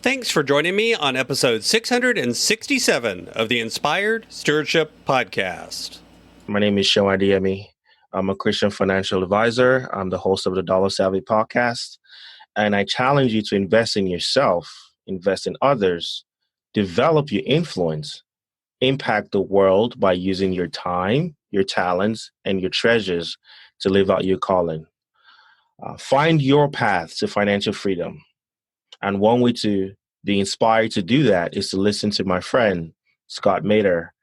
Thanks for joining me on episode 667 of the Inspired Stewardship Podcast. My name is Show Adeyemi. I'm a Christian financial advisor. I'm the host of the Dollar Savvy podcast. And I challenge you to invest in yourself, invest in others, develop your influence, impact the world by using your time, your talents, and your treasures to live out your calling. Find your path to financial freedom. And one way to be inspired to do that is to listen to my friend, Scott Mater,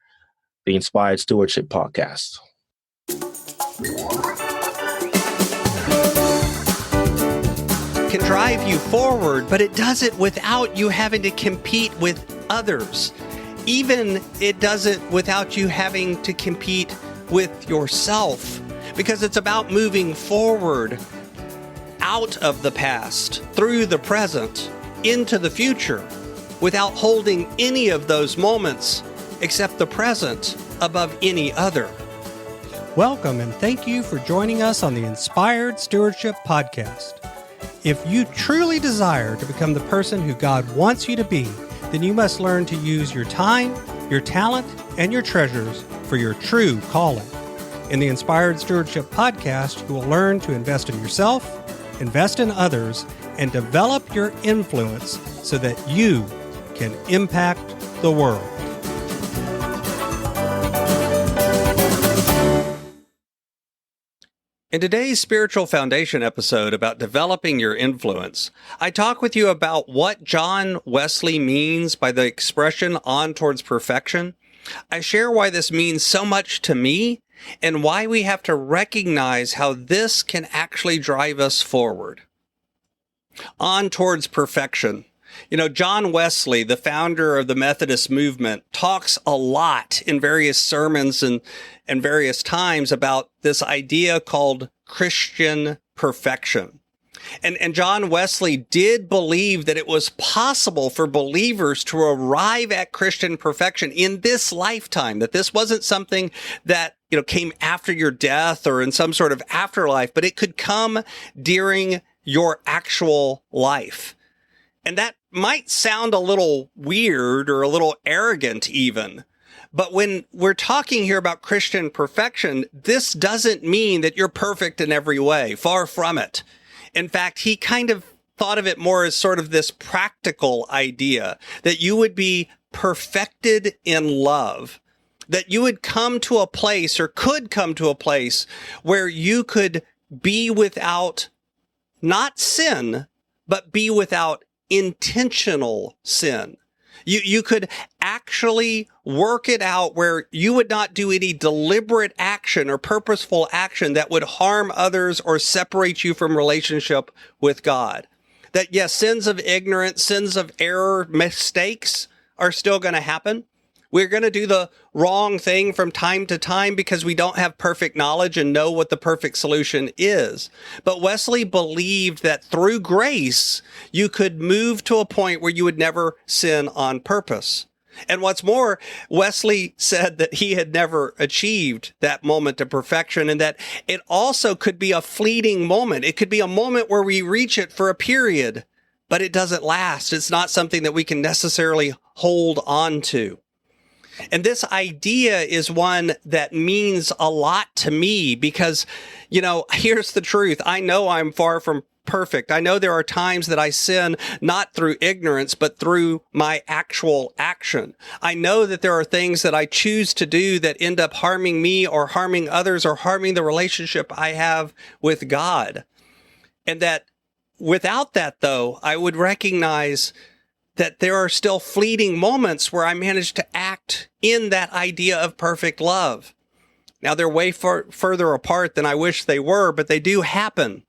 the Inspired Stewardship Podcast. Can drive you forward, but it does it without you having to compete with others. Even it does it without you having to compete with yourself, because it's about moving forward out of the past, through the present, into the future, without holding any of those moments except the present above any other. Welcome and thank you for joining us on the Inspired Stewardship Podcast. If you truly desire to become the person who God wants you to be, then you must learn to use your time, your talent, and your treasures for your true calling. In the Inspired Stewardship Podcast, you will learn to invest in yourself, invest in others, and develop your influence so that you can impact the world. In today's Spiritual Foundation episode about developing your influence, I talk with you about what John Wesley means by the expression on towards perfection. I share why this means so much to me and why we have to recognize how this can actually drive us forward. On towards perfection. You know, John Wesley, the founder of the Methodist movement, talks a lot in various sermons and various times about this idea called Christian perfection. And John Wesley did believe that it was possible for believers to arrive at Christian perfection in this lifetime, that this wasn't something that, came after your death or in some sort of afterlife, but it could come during your actual life. And that might sound a little weird or a little arrogant even. But when we're talking here about Christian perfection, this doesn't mean that you're perfect in every way. Far from it. In fact, he kind of thought of it more as sort of this practical idea that you would be perfected in love, that you would come to a place or could come to a place where you could be without not sin, but be without intentional sin. You could actually work it out where you would not do any deliberate action or purposeful action that would harm others or separate you from relationship with God. That yes, sins of ignorance, sins of error, mistakes are still going to happen. We're going to do the wrong thing from time to time because we don't have perfect knowledge and know what the perfect solution is. But Wesley believed that through grace, you could move to a point where you would never sin on purpose. And what's more, Wesley said that he had never achieved that moment of perfection and that it also could be a fleeting moment. It could be a moment where we reach it for a period, but it doesn't last. It's not something that we can necessarily hold on to. And this idea is one that means a lot to me because, here's the truth. I know I'm far from perfect. I know there are times that I sin not through ignorance, but through my actual action. I know that there are things that I choose to do that end up harming me or harming others or harming the relationship I have with God. And that without that, though, I would recognize that there are still fleeting moments where I manage to act in that idea of perfect love. Now, they're way further apart than I wish they were, but they do happen.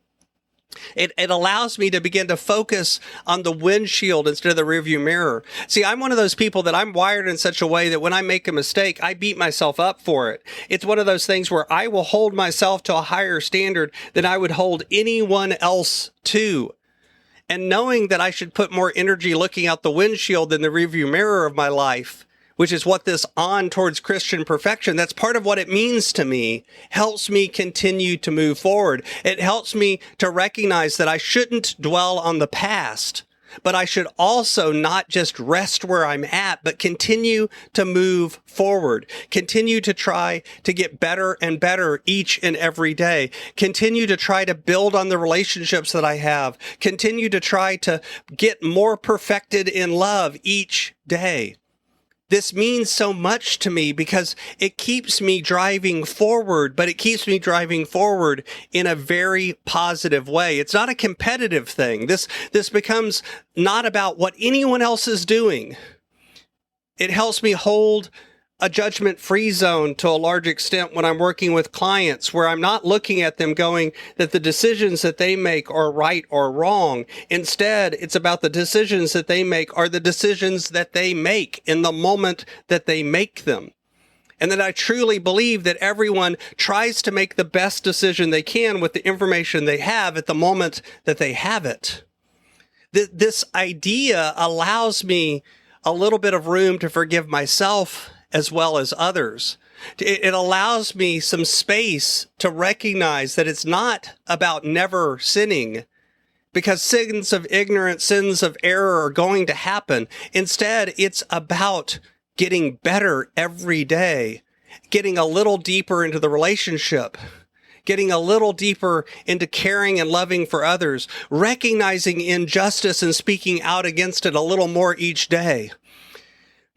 It allows me to begin to focus on the windshield instead of the rearview mirror. See, I'm one of those people that I'm wired in such a way that when I make a mistake, I beat myself up for it. It's one of those things where I will hold myself to a higher standard than I would hold anyone else to. And knowing that I should put more energy looking out the windshield than the rearview mirror of my life, which is what this on towards Christian perfection, that's part of what it means to me, helps me continue to move forward. It helps me to recognize that I shouldn't dwell on the past, but I should also not just rest where I'm at, but continue to move forward, continue to try to get better and better each and every day, continue to try to build on the relationships that I have, continue to try to get more perfected in love each day. This means so much to me because it keeps me driving forward, but it keeps me driving forward in a very positive way. It's not a competitive thing. This becomes not about what anyone else is doing. It helps me hold a judgment-free zone to a large extent when I'm working with clients, where I'm not looking at them going that the decisions that they make are right or wrong. Instead, it's about the decisions that they make are the decisions that they make in the moment that they make them. And that I truly believe that everyone tries to make the best decision they can with the information they have at the moment that they have it. This idea allows me a little bit of room to forgive myself as well as others. It allows me some space to recognize that it's not about never sinning, because sins of ignorance, sins of error are going to happen. Instead, it's about getting better every day, getting a little deeper into the relationship, getting a little deeper into caring and loving for others, recognizing injustice and speaking out against it a little more each day.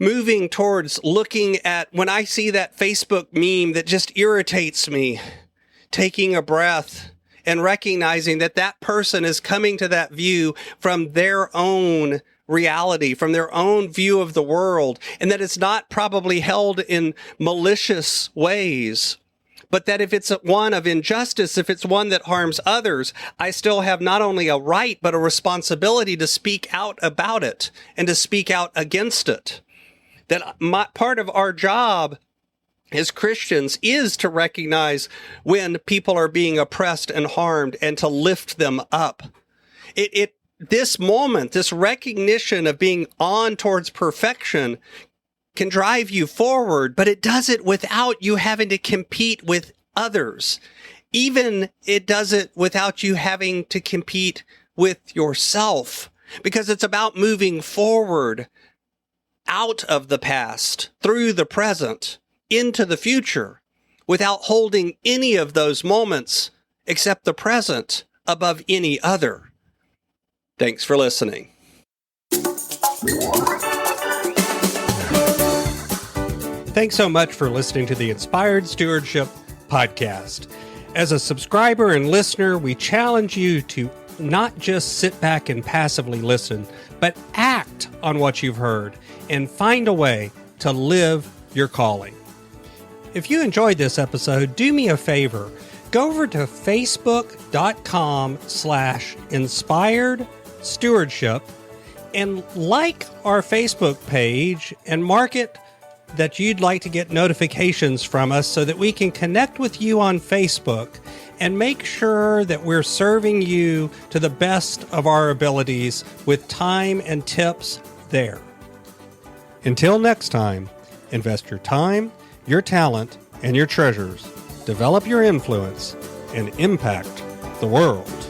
Moving towards looking at, when I see that Facebook meme that just irritates me, taking a breath and recognizing that that person is coming to that view from their own reality, from their own view of the world, and that it's not probably held in malicious ways, but that if it's one of injustice, if it's one that harms others, I still have not only a right, but a responsibility to speak out about it and to speak out against it. That part of our job as Christians is to recognize when people are being oppressed and harmed and to lift them up. This moment, this recognition of being on towards perfection can drive you forward, but it does it without you having to compete with others. Even it does it without you having to compete with yourself, because it's about moving forward out of the past, through the present, into the future, without holding any of those moments except the present above any other. Thanks for listening. Thanks so much for listening to the Inspired Stewardship podcast. As a subscriber and listener, we challenge you to not just sit back and passively listen, but act on what you've heard and find a way to live your calling. If you enjoyed this episode, do me a favor. Go over to facebook.com/inspired stewardship and like our Facebook page and mark it that you'd like to get notifications from us so that we can connect with you on Facebook and make sure that we're serving you to the best of our abilities with time and tips there. Until next time, invest your time, your talent, and your treasures. Develop your influence and impact the world.